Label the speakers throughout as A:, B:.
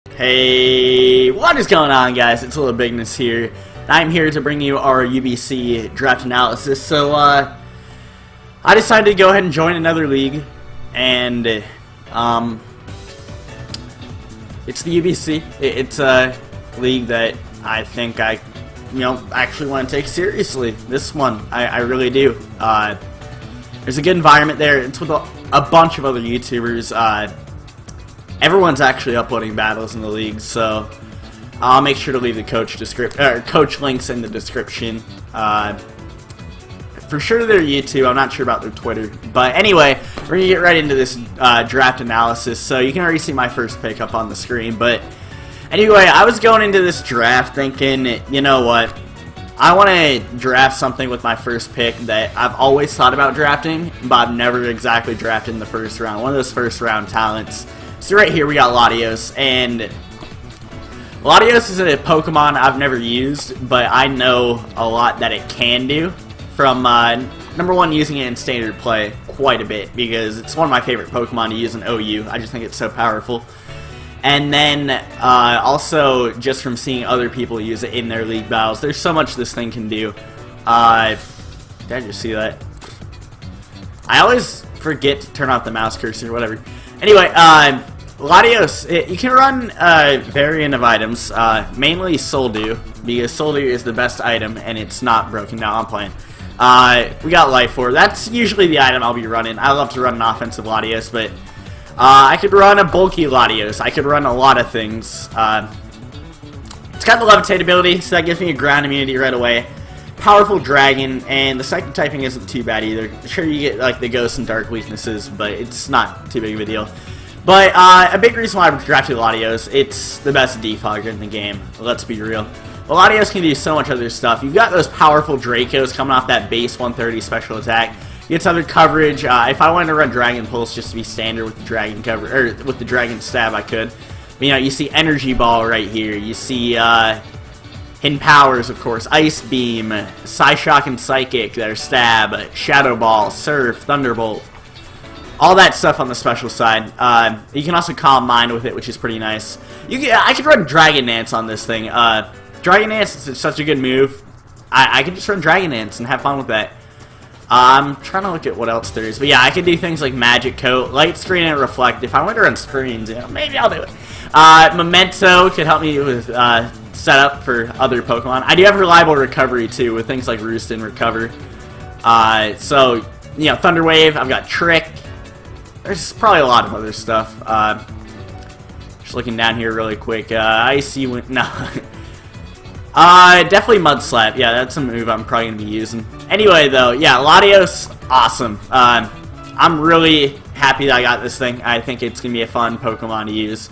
A: Hey, what is going on, guys? It's LittleBigness here. I'm here to bring you our UBC draft analysis. So, I decided to go ahead and join another league, and, it's the UBC. It's a league that I think I actually want to take seriously. This one, I really do. There's a good environment there. It's with a bunch of other YouTubers. Everyone's actually uploading battles in the league, so I'll make sure to leave the coach links in the description. For sure their YouTube, I'm not sure about their Twitter. But anyway, we're going to get right into this draft analysis. So you can already see my first pick up on the screen. But anyway, I was going into this draft thinking, you know what, I want to draft something with my first pick that I've always thought about drafting, but I've never exactly drafted in the first round. One of those first round talents. So right here we got Latios, and Latios is a Pokemon I've never used, but I know a lot that it can do from, number one, using it in standard play quite a bit, because it's one of my favorite Pokemon to use in OU. I just think it's so powerful. And then, also, just from seeing other people use it in their league battles, there's so much this thing can do. Did I just see that? I always forget to turn off the mouse cursor or whatever. Anyway, Latios, you can run a variant of items, mainly Soldew, because Soldew is the best item, and it's not broken. Now I'm playing. We got Life Orb. That's usually the item I'll be running. I love to run an offensive Latios, but I could run a bulky Latios. I could run a lot of things. It's got the Levitate ability, so that gives me a ground immunity right away. Powerful Dragon, and the Psychic typing isn't too bad either. Sure, you get like the Ghost and Dark weaknesses, but it's not too big of a deal. But a big reason why I drafted Latios, it's the best defogger in the game. Let's be real. Well, Latios can do so much other stuff. You've got those powerful Dracos coming off that base 130 special attack. You get other coverage. If I wanted to run Dragon Pulse just to be standard with the Dragon cover or with the Dragon Stab, I could. But, you know, you see Energy Ball right here. You see Hidden Powers, of course, Ice Beam, Psyshock and Psychic, their Stab, Shadow Ball, Surf, Thunderbolt, all that stuff on the special side. You can also Calm Mind with it, which is pretty nice. I could run Dragon Dance on this thing. Dragon Dance is such a good move. I could just run Dragon Dance and have fun with that. I'm trying to look at what else there is. But yeah, I could do things like Magic Coat, Light Screen, and Reflect. If I went to run screens, maybe I'll do it. Memento could help me with setup for other Pokemon. I do have reliable recovery too with things like Roost and Recover. So, you know, Thunder Wave, I've got Trick. There's probably a lot of other stuff. Just looking down here really quick. Icy Wind, no. Definitely Mud Slap. Yeah, that's a move I'm probably going to be using. Anyway, though, yeah, Latios, awesome. I'm really happy that I got this thing. I think it's going to be a fun Pokemon to use.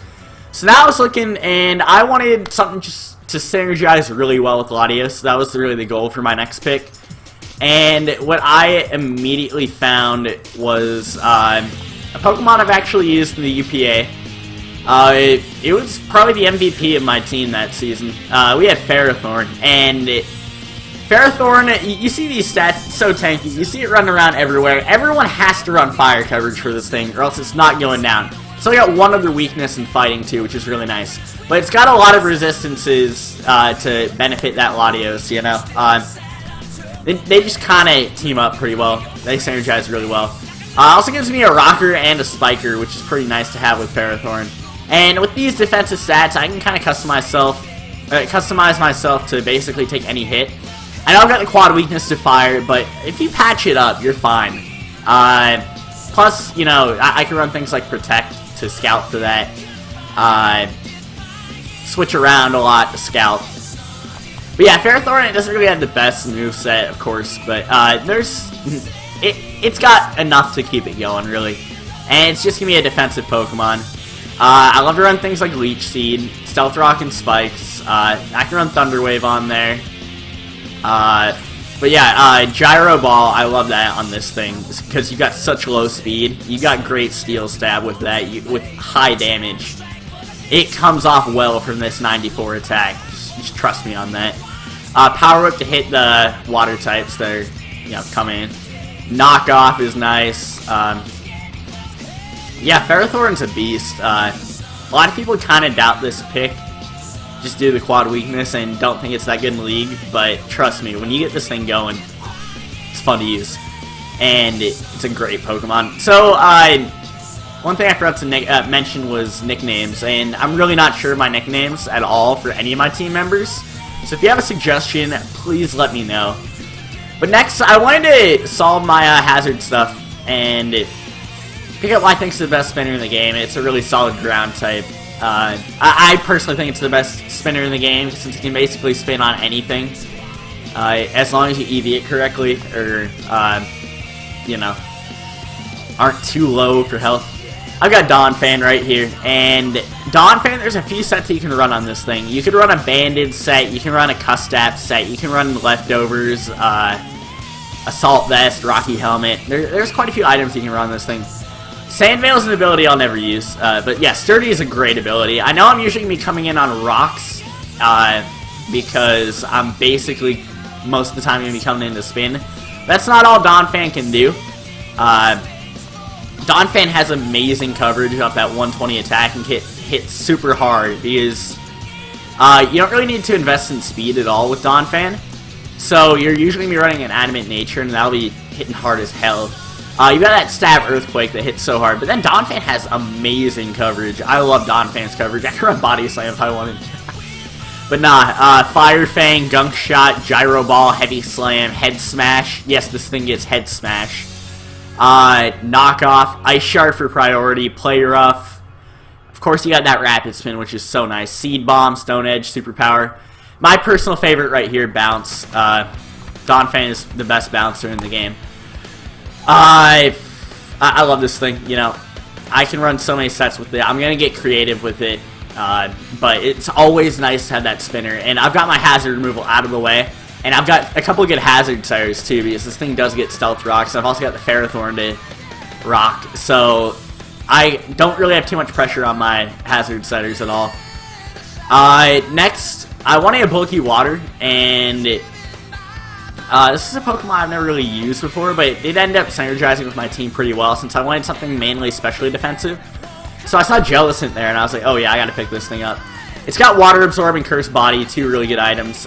A: So now I was looking, and I wanted something just to synergize really well with Latios. That was really the goal for my next pick. And what I immediately found was a Pokemon I've actually used in the UPA. It was probably the MVP of my team that season. We had Ferrothorn, and Ferrothorn, you see these stats, it's so tanky. You see it running around everywhere. Everyone has to run fire coverage for this thing, or else it's not going down. So I got one other weakness in fighting too, which is really nice. But it's got a lot of resistances to benefit that Latios, you know. They just kind of team up pretty well. They synergize really well. Also gives me a Rocker and a Spiker, which is pretty nice to have with Ferrothorn. And with these defensive stats, I can kind of customize myself to basically take any hit. I know I've got the quad weakness to fire, but if you patch it up, you're fine. Plus, you know, I can run things like Protect to scout for that. Switch around a lot to scout. But yeah, Ferrothorn, it doesn't really have the best moveset, of course, but it's got enough to keep it going, really. And it's just going to be a defensive Pokemon. I love to run things like Leech Seed, Stealth Rock, and Spikes. I can run Thunder Wave on there. But yeah, Gyro Ball, I love that on this thing, because you got such low speed. You got great Steel Stab with that, with high damage. It comes off well from this 94 attack. Just trust me on that. Power Whip to hit the water types that are, you know, come in. Knockoff is nice. Yeah, Ferrothorn's a beast. A lot of people kind of doubt this pick just due to the quad weakness and don't think it's that good in League, but trust me, when you get this thing going, it's fun to use. And it's a great Pokemon. So, one thing I forgot to mention was nicknames, and I'm really not sure of my nicknames at all for any of my team members. So if you have a suggestion, please let me know. But next, I wanted to solve my hazard stuff and pick up what I think is the best spinner in the game. It's a really solid ground type. I personally think it's the best spinner in the game since it can basically spin on anything. As long as you EV it correctly, or, you know, aren't too low for health. I've got Donphan right here, and Donphan, there's a few sets that you can run on this thing. You could run a Banded set, you can run a Custap set, you can run Leftovers, Assault Vest, Rocky Helmet. There's quite a few items you can run on this thing. Sandveil is an ability I'll never use, but yeah, Sturdy is a great ability. I know I'm usually going to be coming in on Rocks, because I'm basically, most of the time, going to be coming in to spin. That's not all Donphan can do. Donphan has amazing coverage off that 120 attack and hit super hard because you don't really need to invest in speed at all with Donphan. So you're usually going to be running an Adamant Nature and that'll be hitting hard as hell. You got that Stab Earthquake that hits so hard, but then Donphan has amazing coverage. I love Donphan's coverage. I can run Body Slam if I wanted. But nah, Fire Fang, Gunk Shot, Gyro Ball, Heavy Slam, Head Smash. Yes, this thing gets Head Smash. Knockoff, Ice Shard for priority, Play Rough. Of course, you got that Rapid Spin, which is so nice. Seed Bomb, Stone Edge, Superpower. My personal favorite right here, Bounce. Donphan is the best bouncer in the game. I love this thing, you know. I can run so many sets with it. I'm going to get creative with it. But it's always nice to have that spinner. And I've got my hazard removal out of the way. And I've got a couple of good hazard tires too, because this thing does get stealth rocks. I've also got the Ferrothorn to rock. So I don't really have too much pressure on my hazard setters at all. Next, I want a bulky water. And this is a Pokemon I've never really used before, but it did end up synergizing with my team pretty well since I wanted something mainly specially defensive. So I saw Jellicent there, and I was like, oh yeah, I gotta pick this thing up. It's got Water Absorb and Curse Body, two really good items.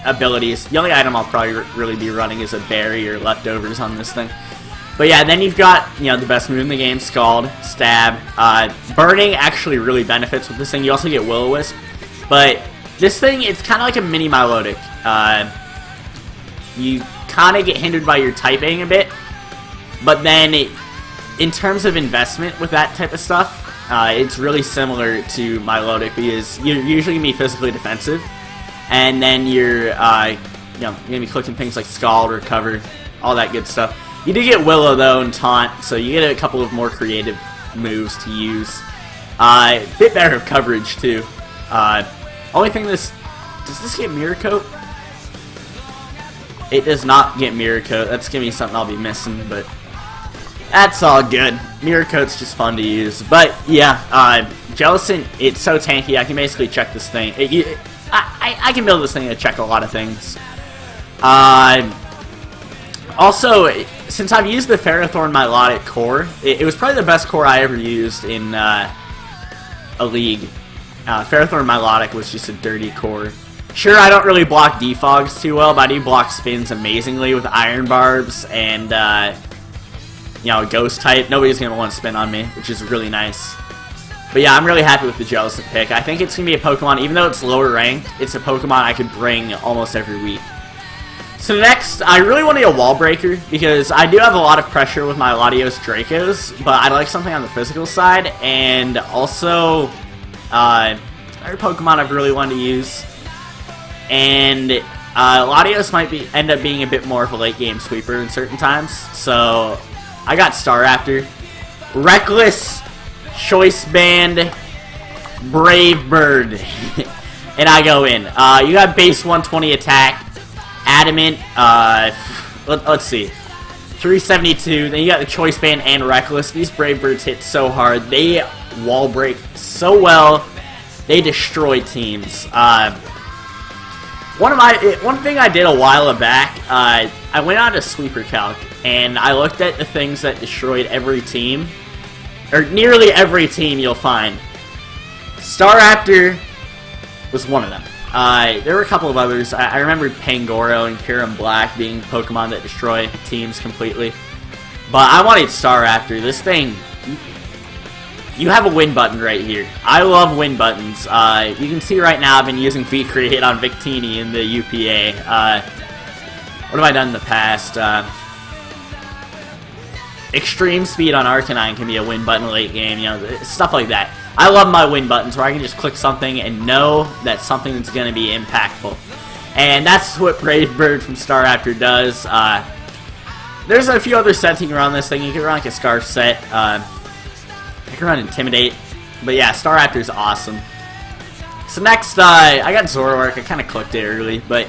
A: Abilities. The only item I'll probably really be running is a Berry or Leftovers on this thing. But yeah, then you've got, you know, the best move in the game, Scald, Stab. Burning actually really benefits with this thing. You also get Will-O-Wisp. But this thing, it's kind of like a mini Milotic. You kind of get hindered by your typing a bit. But then, in terms of investment with that type of stuff, it's really similar to Milotic because you're usually going to be physically defensive. And then you're, you know, you're going to be clicking things like Scald, Recover, all that good stuff. You do get Willow, though, and Taunt, so you get a couple of more creative moves to use. Bit better of coverage, too. Only thing does this get Mirror Coat? It does not get Mirror Coat. That's going to be something I'll be missing, but that's all good. Mirror Coat's just fun to use. But, yeah, Jellicent, it's so tanky, I can basically check this thing. I can build this thing to check a lot of things. Also, since I've used the Ferrothorn Milotic core, it was probably the best core I ever used in a league. Ferrothorn Milotic was just a dirty core. Sure, I don't really block defogs too well, but I do block spins amazingly with Iron Barbs and, you know, Ghost type. Nobody's going to want to spin on me, which is really nice. But yeah, I'm really happy with the Jellicent pick. I think it's going to be a Pokemon, even though it's lower ranked, it's a Pokemon I could bring almost every week. So next, I really want to be a Wall Breaker, because I do have a lot of pressure with my Latios Dracos, but I'd like something on the physical side, and also, another Pokemon I've really wanted to use. And Latios might end up being a bit more of a late game sweeper in certain times. So I got Staraptor, Reckless, Choice Band, Brave Bird, and I go in. You got base 120 attack, Adamant. Let's see, 372. Then you got the Choice Band and Reckless. These Brave Birds hit so hard. They wall break so well. They destroy teams. One thing I did a while back, I went on to Sweeper Calc, and I looked at the things that destroyed every team, or nearly every team you'll find. Staraptor was one of them. There were a couple of others. I remember Pangoro and Kyurem Black being Pokemon that destroy teams completely. But I wanted Staraptor. This thing, you have a win button right here. I love win buttons. You can see right now I've been using V-Create on Victini in the UPA. What have I done in the past? Extreme Speed on Arcanine can be a win button late game, you know, stuff like that. I love my win buttons where I can just click something and know that something is going to be impactful. And that's what Brave Bird from Staraptor does. There's a few other sets you can run on this thing. You can run like a Scarf set. You can run Intimidate. But yeah, Staraptor is awesome. So next, I got Zoroark. I kind of clicked it early, but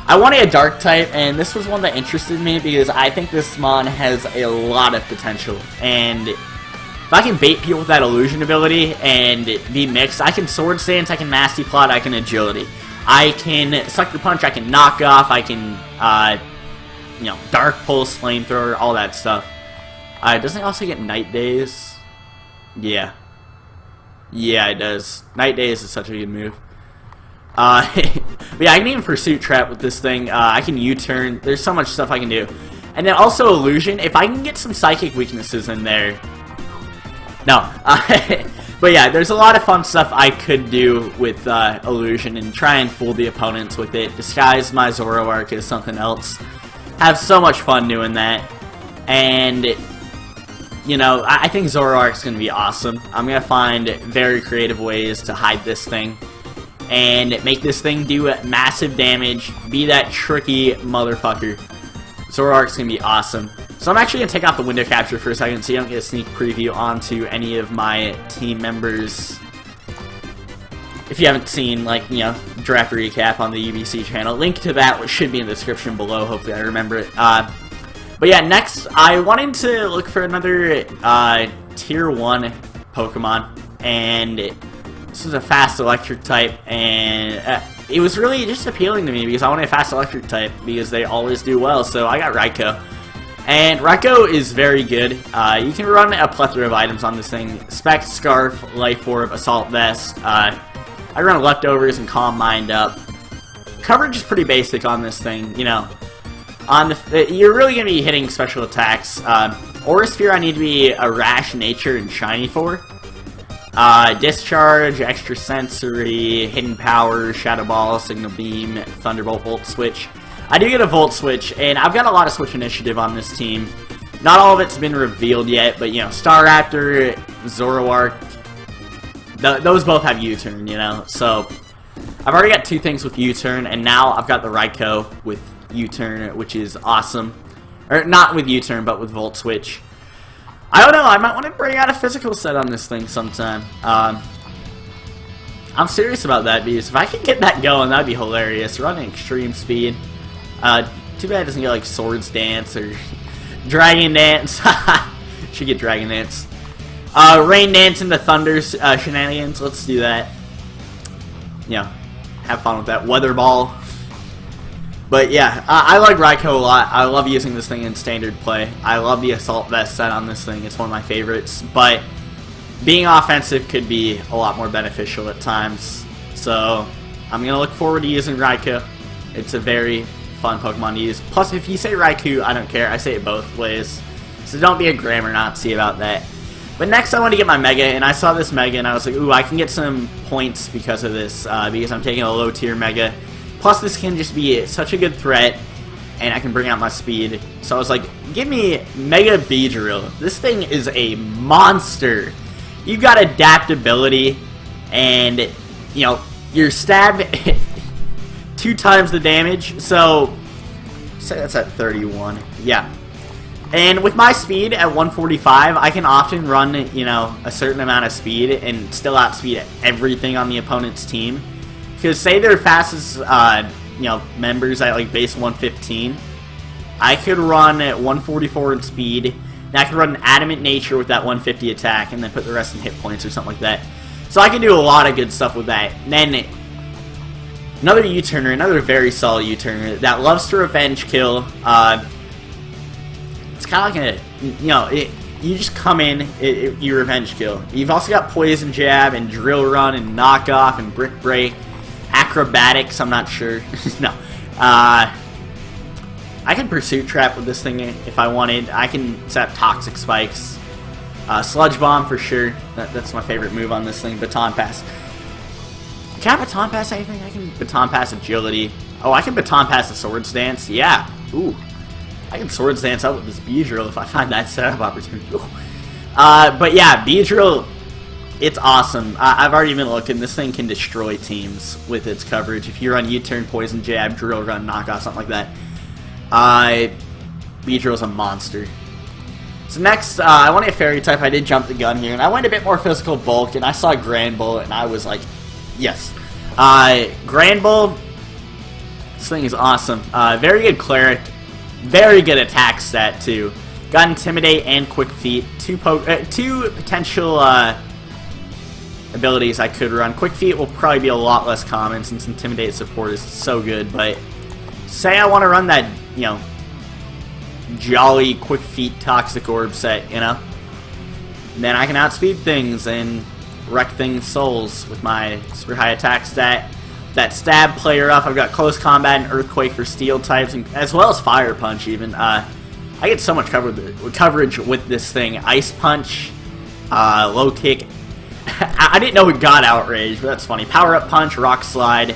A: I wanted a Dark type, and this was one that interested me because I think this Mon has a lot of potential. And if I can bait people with that Illusion ability and be mixed, I can Sword Stance, I can Nasty Plot, I can Agility. I can Sucker Punch, I can Knock Off, I can, you know, Dark Pulse, Flamethrower, all that stuff. Doesn't it also get Night Daze? Yeah. Yeah, it does. Night Daze is such a good move. But yeah, I can even Pursuit Trap with this thing. I can U-turn. There's so much stuff I can do. And then also Illusion. If I can get some Psychic weaknesses in there. No. But yeah, there's a lot of fun stuff I could do with Illusion and try and fool the opponents with it. Disguise my Zoroark as something else. Have so much fun doing that. And, you know, I think Zoroark's going to be awesome. I'm going to find very creative ways to hide this thing and make this thing do massive damage, be that tricky motherfucker. Zoroark's going to be awesome. So I'm actually going to take off the window capture for a second so you don't get a sneak preview onto any of my team members. If you haven't seen, like, you know, draft recap on the UBC channel, link to that should be in the description below. Hopefully I remember it. But yeah, next, I wanted to look for another Tier 1 Pokemon, and this is a fast electric type, and it was really just appealing to me because I wanted a fast electric type because they always do well, so I got Raikou. And Raikou is very good. You can run a plethora of items on this thing. Spec, Scarf, Life Orb, Assault Vest. I run Leftovers and Calm Mind up. Coverage is pretty basic on this thing, you know. You're really going to be hitting special attacks. Aura Sphere I need to be a Rash, Nature, and Shiny for. Discharge, Extra Sensory, Hidden Power, Shadow Ball, Signal Beam, Thunderbolt, Volt Switch. I do get a Volt Switch, and I've got a lot of Switch initiative on this team. Not all of it's been revealed yet, but, you know, Staraptor, Zoroark, those both have U-turn, you know. So, I've already got 2 things with U-turn, and now I've got the Raikou with U-turn, which is awesome. Or, not with U-turn, but with Volt Switch. I don't know, I might want to bring out a physical set on this thing sometime. I'm serious about that, because if I can get that going, that'd be hilarious. Running Extreme Speed. Too bad it doesn't get, like, Swords Dance or Dragon Dance. Should get Dragon Dance. Rain Dance into Thunder shenanigans. Let's do that. You know, have fun with that. Weather Ball. But yeah, I like Raikou a lot. I love using this thing in standard play. I love the Assault Vest set on this thing. It's one of my favorites. But being offensive could be a lot more beneficial at times. So I'm going to look forward to using Raikou. It's a very fun Pokemon to use. Plus, if you say Raikou, I don't care. I say it both ways. So don't be a grammar Nazi about that. But next I want to get my Mega, and I saw this Mega, and I was like, ooh, I can get some points because of this, because I'm taking a low-tier Mega. Plus, this can just be such a good threat, and I can bring out my speed. So I was like, give me Mega Beedrill. This thing is a monster. You've got adaptability, and, you know, your stab 2 times the damage. So, say that's at 31. Yeah. And with my speed at 145, I can often run, you know, a certain amount of speed and still outspeed everything on the opponent's team. Because say their fastest, you know, members at like base 115, I could run at 144 in speed, and I could run an Adamant Nature with that 150 attack, and then put the rest in hit points or something like that. So I can do a lot of good stuff with that. And then another U-turner, another very solid U-turner that loves to revenge kill. It's kind of like a, you know, you just come in, you revenge kill. You've also got Poison Jab and Drill Run and Knockoff and Brick Break. Acrobatics, I'm not sure. No. I can Pursuit Trap with this thing if I wanted. I can set Toxic Spikes. Sludge Bomb for sure. That's my favorite move on this thing. Baton Pass. Can I Baton Pass anything? I can Baton Pass Agility. Oh, I can Baton Pass the Swords Dance. Yeah. Ooh. I can Swords Dance out with this Beedrill if I find that setup opportunity. But yeah, Beedrill, it's awesome. I've already been looking. This thing can destroy teams with its coverage. If you run U-turn, Poison Jab, Drill Run, Knockoff, something like that, Beedrill's a monster. So next, I wanted a Fairy type. I did jump the gun here, and I went a bit more physical bulk, and I saw Grand Bull, and I was like, yes. Grand Bull, this thing is awesome. Very good Cleric, very good attack stat too. Got Intimidate and Quick Feet, two potential abilities I could run. Quick Feet will probably be a lot less common since Intimidate support is so good, but say I want to run that, you know, jolly Quick Feet Toxic Orb set, you know, then I can outspeed things and wreck things souls with my super high attack stat. That Stab player up. I've got Close Combat and Earthquake for steel types, and as well as Fire Punch even. I get so much coverage with this thing. Ice Punch, Low Kick. I didn't know it got Outrage, but that's funny. Power Up Punch, Rock Slide,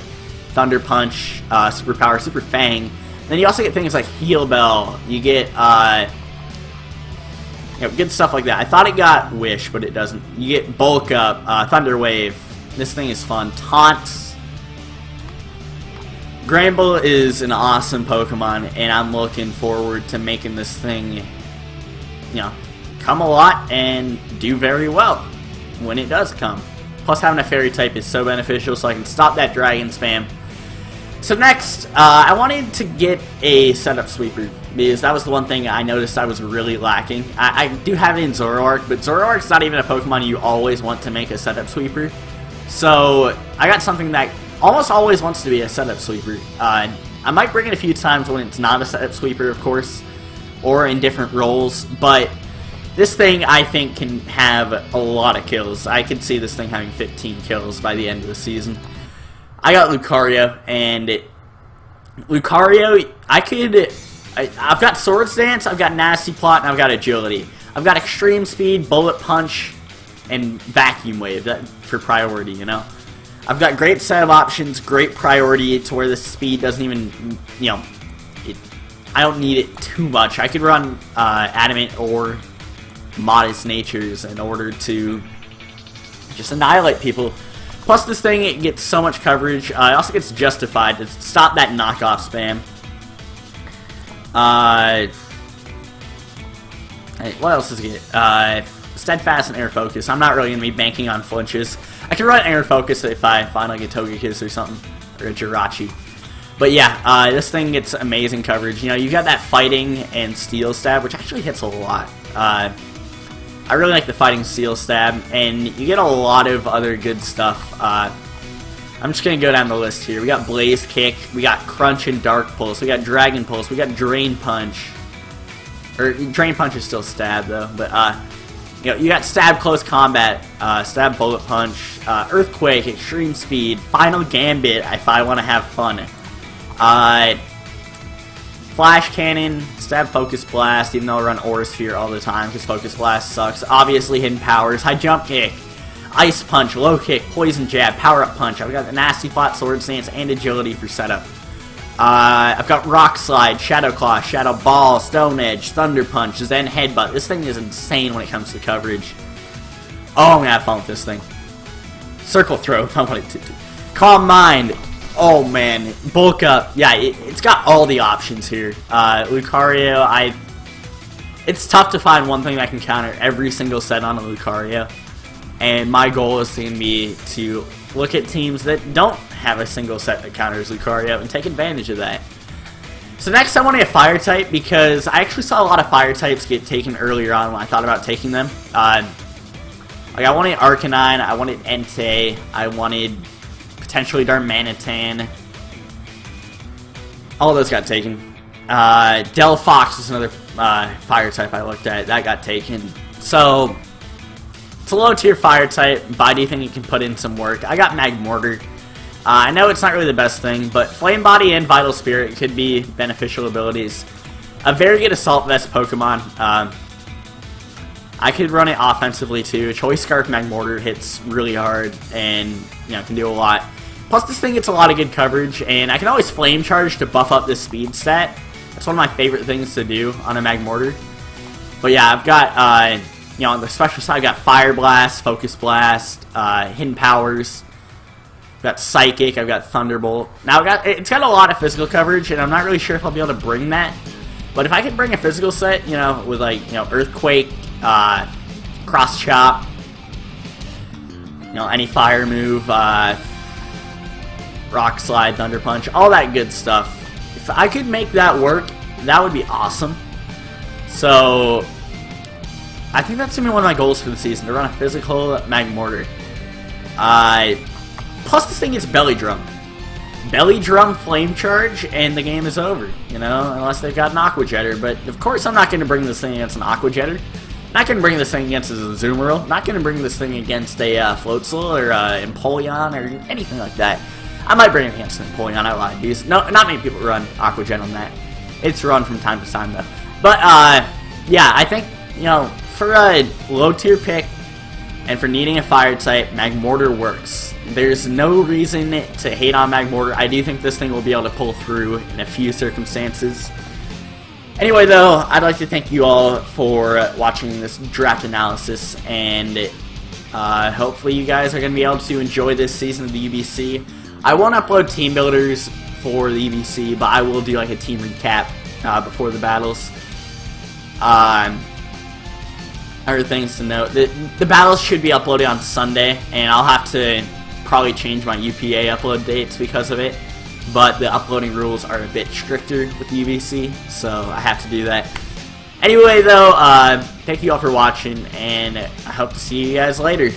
A: Thunder Punch, Super Power, Super Fang. Then you also get things like Heal Bell. You get you know, good stuff like that. I thought it got Wish, but it doesn't. You get Bulk Up, Thunder Wave. This thing is fun. Taunts. Granbull is an awesome Pokemon, and I'm looking forward to making this thing, you know, come a lot and do very well when it does come. Plus, having a Fairy type is so beneficial, so I can stop that Dragon spam. So next, I wanted to get a setup sweeper, because that was the one thing I noticed I was really lacking. I do have it in Zoroark, but Zoroark's not even a Pokemon you always want to make a setup sweeper. So I got something that almost always wants to be a setup sweeper. I might bring it a few times when it's not a setup sweeper, of course, or in different roles, but this thing I think can have a lot of kills. I could see this thing having 15 kills by the end of the season. I got Lucario, and Lucario, I've got Swords Dance, I've got Nasty Plot, and I've got Agility. I've got Extreme Speed, Bullet Punch, and Vacuum Wave for priority, you know? I've got great set of options, great priority to where the speed doesn't even, you know, I don't need it too much. I could run Adamant or Modest Natures in order to just annihilate people. Plus this thing, it gets so much coverage. It also gets Justified to stop that knockoff spam. What else does it get? Steadfast and Air Focus. I'm not really going to be banking on flinches. I can run Air Focus if I finally get Togekiss or something, or a Jirachi. But yeah, this thing gets amazing coverage. You know, you got that Fighting and Steel Stab, which actually hits a lot. I really like the Fighting Steel Stab, and you get a lot of other good stuff. I'm just going to go down the list here. We got Blaze Kick, we got Crunch and Dark Pulse, we got Dragon Pulse, we got Drain Punch. Or, Drain Punch is still Stab, though, but, you know, you got Stab Close Combat, Stab Bullet Punch, Earthquake, Extreme Speed, Final Gambit if I want to have fun. Flash Cannon, Stab Focus Blast, even though I run Aura Sphere all the time because Focus Blast sucks. Obviously Hidden Powers, High Jump Kick, Ice Punch, Low Kick, Poison Jab, Power Up Punch. I've got the Nasty Plot, Sword Stance, and Agility for setup. I've got Rock Slide, Shadow Claw, Shadow Ball, Stone Edge, Thunder Punch, Zen Headbutt. This thing is insane when it comes to coverage. Oh, I'm gonna have fun with this thing. Circle Throw if I want to. Calm Mind. Oh man, Bulk Up. Yeah, it's got all the options here. Lucario, it's tough to find one thing that can counter every single set on a Lucario. And my goal is going to be to look at teams that don't have a single set that counters Lucario and take advantage of that. So next I want a Fire type because I actually saw a lot of Fire types get taken earlier on when I thought about taking them. Like I wanted Arcanine, I wanted Entei, I wanted potentially Darmanitan. All those got taken. Delphox was another Fire type I looked at. That got taken. So, it's a low tier fire type, but I do think you can put in some work. I got Mag Mortar. I know it's not really the best thing, but Flame Body and Vital Spirit could be beneficial abilities. A very good Assault Vest Pokemon. I could run it offensively too. Choice Scarf Mag Mortar hits really hard and, you know, can do a lot. Plus this thing gets a lot of good coverage, and I can always Flame Charge to buff up this speed stat. That's one of my favorite things to do on a Mag Mortar. But yeah, I've got, you know, on the special side, I've got Fire Blast, Focus Blast, Hidden Powers. I've got Psychic, I've got Thunderbolt. Now, it's got a lot of physical coverage, and I'm not really sure if I'll be able to bring that. But if I can bring a physical set, you know, with like, you know, Earthquake, Cross Chop, you know, any fire move, Rock Slide, Thunder Punch, all that good stuff. If I could make that work, that would be awesome. So, I think that's going to be one of my goals for the season, to run a physical Mag Mortar. Plus this thing is Belly Drum. Belly Drum Flame Charge, and the game is over, you know, unless they've got an Aqua Jetter. But, of course, I'm not going to bring this thing against an Aqua Jetter. Not going to bring this thing against a Zoomerl. Not going to bring this thing against a Floatzel or Empoleon or anything like that. I might bring it against an Empoleon, I lied. Because not many people run Aqua Jet on that. It's run from time to time, though. But, yeah, I think, you know, for a low-tier pick, and for needing a fire type, Mag Mortar works. There's no reason to hate on Mag Mortar. I do think this thing will be able to pull through in a few circumstances. Anyway, though, I'd like to thank you all for watching this draft analysis, and hopefully you guys are going to be able to enjoy this season of the UBC. I won't upload team builders for the UBC, but I will do like a team recap before the battles. Other things to note, the battles should be uploaded on Sunday, and I'll have to probably change my UPA upload dates because of it, but the uploading rules are a bit stricter with the UBC, so I have to do that. Anyway, though, thank you all for watching, and I hope to see you guys later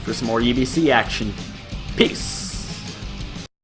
A: for some more UBC action. Peace!